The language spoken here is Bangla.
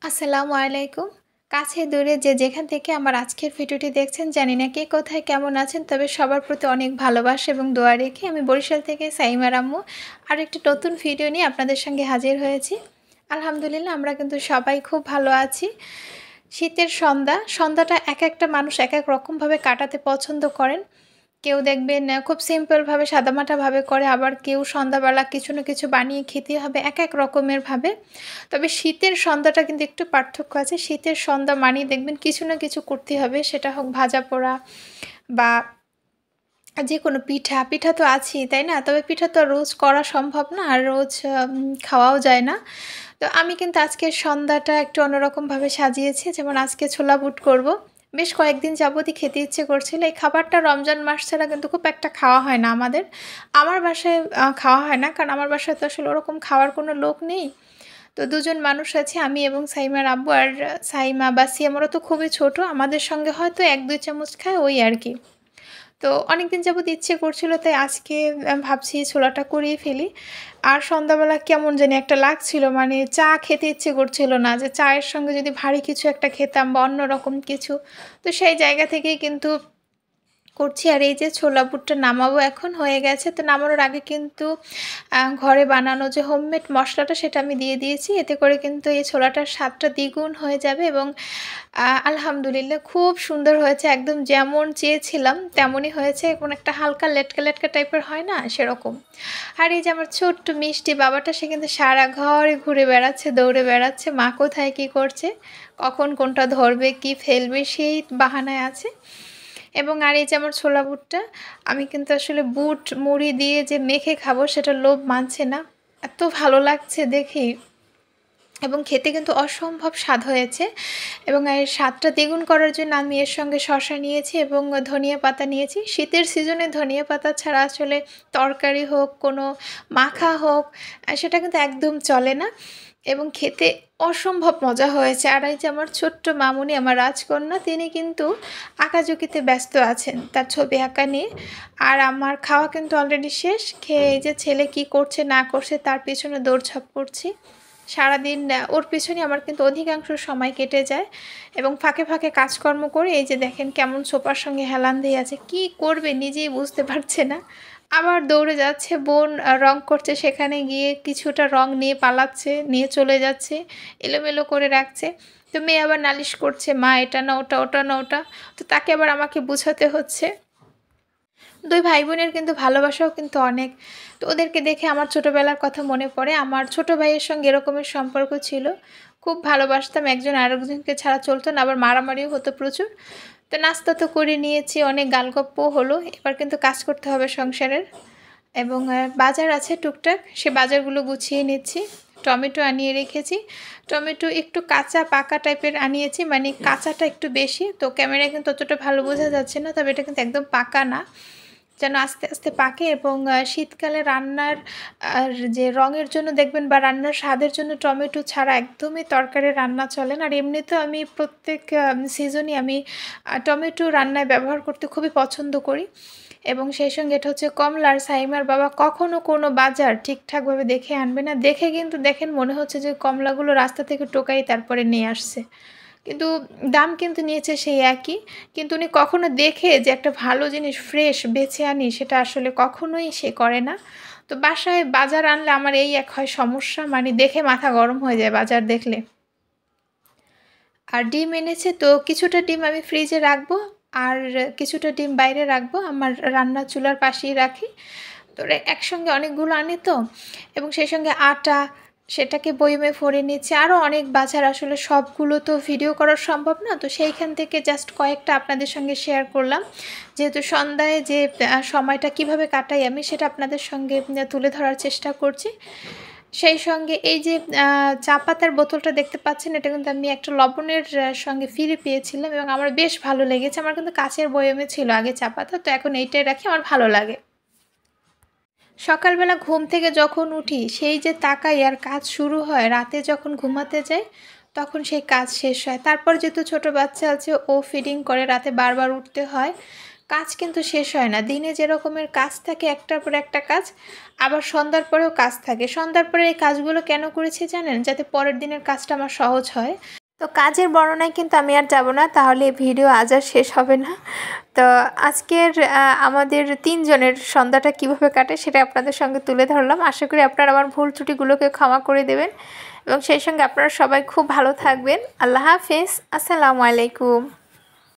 আসসালামু আলাইকুম। কাছে দূরে যে যেখান থেকে আমার আজকের ভিডিওটি দেখছেন জানি না কে কোথায় কেমন আছেন। তবে সবার প্রতি অনেক ভালোবাসা এবং দোয়া রেখে আমি বরিশাল থেকে সাইমার আম্মু আরও একটি নতুন ভিডিও নিয়ে আপনাদের সঙ্গে হাজির হয়েছি। আলহামদুলিল্লাহ আমরা কিন্তু সবাই খুব ভালো আছি। শীতের সন্ধ্যাটা একেকটা মানুষ একেক রকমভাবে কাটাতে পছন্দ করেন। কেউ দেখবেন খুব সিম্পলভাবে সাদামাটাভাবে করে, আবার কেউ সন্ধ্যাবেলা কিছু না কিছু বানিয়ে খেতে হবে এক রকমের ভাবে। তবে শীতের সন্ধ্যাটা কিন্তু একটু পার্থক্য আছে। শীতের সন্ধ্যা মানেই দেখবেন কিছু না কিছু করতে হবে, সেটা হোক ভাজা পোড়া বা যেকোনো পিঠা তো আছেই, তাই না? তবে পিঠা তো রোজ করা সম্ভব না, আর রোজ খাওয়াও যায় না। তো আমি কিন্তু আজকের সন্ধ্যাটা একটু অন্যরকমভাবে সাজিয়েছি। যেমন আজকে ছোলা বুট করব। বেশ কয়েকদিন যাবতই খেতে ইচ্ছে করছিল। এই খাবারটা রমজান মাস ছাড়া কিন্তু খুব একটা খাওয়া হয় না আমাদের। আমার বাসায় খাওয়া হয় না, কারণ আমার বাসায় তো আসলে ওরকম খাওয়ার কোনো লোক নেই। তো ২ জন মানুষ আছি, আমি এবং সাইমার আব্বু। আর সাইমা বা সিয়াম ওরা তো খুবই ছোট। আমাদের সঙ্গে হয়তো ১-২ চামচ খায়, ওই আরকি। তো অনেকদিন যাবত ইচ্ছে করছিল, তাই আজকে ভাবছি ছোলাটা করেই ফেলি। আর সন্ধ্যাবেলা কেমন জানি একটা লাগছিল, মানে চা খেতে ইচ্ছে করছিল না, যে চায়ের সঙ্গে যদি ভারী কিছু একটা খেতাম বা অন্যরকম কিছু। তো সেই জায়গা থেকেই কিন্তু করছি। আর এই যে ছোলা বুটটা নামাবো এখন, হয়ে গেছে। তো নামানোর আগে কিন্তু ঘরে বানানো যে হোমমেড মশলাটা সেটা আমি দিয়ে দিয়েছি। এতে করে কিন্তু এই ছোলাটার স্বাদটা দ্বিগুণ হয়ে যাবে এবং আলহামদুলিল্লাহ খুব সুন্দর হয়েছে। একদম যেমন চেয়েছিলাম তেমনই হয়েছে, এবং একটা হালকা লেটকা টাইপের হয় না? সেরকম। আর এই যে আমার ছোট্ট মিষ্টি বাবাটা, সে কিন্তু সারা ঘরে ঘুরে বেড়াচ্ছে, দৌড়ে বেড়াচ্ছে। মা কোথায় কী করছে, কখন কোনটা ধরবে, কি ফেলবে সেই বাহানায় আছে। এবং আর এই যে আমার ছোলা বুটটা, আমি কিন্তু আসলে বুট মুড়ি দিয়ে যে মেখে খাবো সেটা লোভ মানছে না। এত ভালো লাগছে দেখেই, এবং খেতে কিন্তু অসম্ভব স্বাদ হয়েছে। এবং এর স্বাদটা দ্বিগুণ করার জন্য আমি এর সঙ্গে শসা নিয়েছি এবং ধনিয়া পাতা নিয়েছি। শীতের সিজনে ধনিয়া পাতা ছাড়া আসলে তরকারি হোক, কোনো মাখা হোক, সেটা কিন্তু একদম চলে না, এবং খেতে অসম্ভব মজা হয়েছে। আর এই যে আমার ছোট্ট মামুনি, আমার রাজকন্যা, তিনি কিন্তু আঁকাঝুঁকিতে ব্যস্ত আছেন তার ছবি আঁকা নিয়ে। আর আমার খাওয়া কিন্তু অলরেডি শেষ। খেয়ে এই যে ছেলে কি করছে না করছে তার পেছনে দৌড়ঝাঁপ করছি। সারাদিন ওর পেছনে আমার কিন্তু অধিকাংশ সময় কেটে যায়, এবং ফাঁকে কাজকর্ম করে এই যে দেখেন কেমন সোফার সঙ্গে হেলান দিয়ে আছে। কি করবে নিজেই বুঝতে পারছে না। আবার দৌড়ে যাচ্ছে, বোন রং করছে, সেখানে গিয়ে কিছুটা রং নিয়ে পালাচ্ছে, নিয়ে চলে যাচ্ছে, এলোমেলো করে রাখছে। তো মেয়ে আবার নালিশ করছে, মা এটা না ওটা, ওটা না ওটা। তো তাকে আবার আমাকে বুঝাতে হচ্ছে। ২ ভাই বোনের কিন্তু ভালোবাসাও কিন্তু অনেক। তো ওদেরকে দেখে আমার ছোটোবেলার কথা মনে পড়ে। আমার ছোট ভাইয়ের সঙ্গে এরকমের সম্পর্ক ছিল। খুব ভালোবাসতাম, একজন আরেকজনকে ছাড়া চলতো না, আবার মারামারিও হতো প্রচুর। তো নাস্তা তো করে নিয়েছি, অনেক গালগপ্পও হলো। এবার কিন্তু কাজ করতে হবে সংসারের, এবং বাজার আছে টুকটাক, সে বাজারগুলো গুছিয়ে নিচ্ছি। টমেটো আনিয়ে রেখেছি। টমেটো একটু কাঁচা পাকা টাইপের আনিয়েছি, মানে কাঁচাটা একটু বেশি। তো ক্যামেরায় কিন্তু অতটা ভালো বোঝা যাচ্ছে না, তবে এটা কিন্তু একদম পাকা না, যেন আস্তে পাকে। এবং শীতকালে রান্নার আর যে রঙের জন্য দেখবেন, বা রান্নার স্বাদের জন্য টমেটো ছাড়া একদমই তরকারি রান্না চলে না। আর এমনিতেও আমি প্রত্যেক সিজনই আমি টমেটো রান্নায় ব্যবহার করতে খুবই পছন্দ করি। এবং সেই সঙ্গে এটা হচ্ছে কমলা। আর সাইমার বাবা কখনো কোনো বাজার ঠিকঠাকভাবে দেখে আনবে না। দেখে কিন্তু দেখেন মনে হচ্ছে যে কমলাগুলো রাস্তা থেকে টোকাই তারপরে নিয়ে আসছে। কিন্তু দাম কিন্তু নিয়েছে সেই একই। কিন্তু উনি কখনো দেখে যে একটা ভালো জিনিস ফ্রেশ বেছে আনি, সেটা আসলে কখনোই সে করে না। তো বাসায় বাজার আনলে আমার এই এক হয় সমস্যা, মানে দেখে মাথা গরম হয়ে যায় বাজার দেখলে। আর ডিম এনেছে, তো কিছুটা ডিম আমি ফ্রিজে রাখবো, আর কিছুটা ডিম বাইরে রাখবো। আমার রান্নার চুলার পাশেই রাখি। তো একসঙ্গে অনেকগুলো আনি তো, এবং সেই সঙ্গে আটা, সেটাকে বয়মে ভরে নিচ্ছি। আরও অনেক বাজার, আসলে সবগুলো তো ভিডিও করা সম্ভব না। তো সেইখান থেকে জাস্ট কয়েকটা আপনাদের সঙ্গে শেয়ার করলাম। যেহেতু সন্ধ্যায় যে সময়টা কিভাবে কাটাই আমি, সেটা আপনাদের সঙ্গে তুলে ধরার চেষ্টা করছি। সেই সঙ্গে এই যে চা পাতার বোতলটা দেখতে পাচ্ছেন, এটা কিন্তু আমি একটা লবণের সঙ্গে ফিরে পেয়েছিলাম, এবং আমার বেশ ভালো লেগেছে। আমার কিন্তু কাঁচের বয়মে ছিল আগে চা পাতা, তো এখন এইটাই রাখি, আমার ভালো লাগে। সকালবেলা ঘুম থেকে যখন উঠি, সেই যে তাকাই আর কাজ শুরু হয়, রাতে যখন ঘুমাতে যাই তখন সেই কাজ শেষ হয়। তারপর যেহেতু ছোট বাচ্চা আছে, ও ফিডিং করে, রাতে বারবার উঠতে হয়। কাজ কিন্তু শেষ হয় না। দিনে যে রকমের কাজ থাকে একটার পর একটা কাজ, আবার সন্ধ্যার পরেও কাজ থাকে। সন্ধ্যার পরে এই কাজগুলো কেন করেছি জানেন? যাতে পরের দিনের কাজটা আমার সহজ হয়। তো কাজের বর্ণনায় কিন্তু আমি আর যাব না, তাহলে ভিডিও আজ আর শেষ হবে না। তো আজকের আমাদের 3 জনের সন্ধ্যাটা কিভাবে কাটে সেটা আপনাদের সঙ্গে তুলে ধরলাম। আশা করি আপনারা আমার ভুল ত্রুটিগুলোকে ক্ষমা করে দেবেন এবং সেই সঙ্গে আপনারা সবাই খুব ভালো থাকবেন। আল্লাহ হাফেজ। আসসালামু আলাইকুম।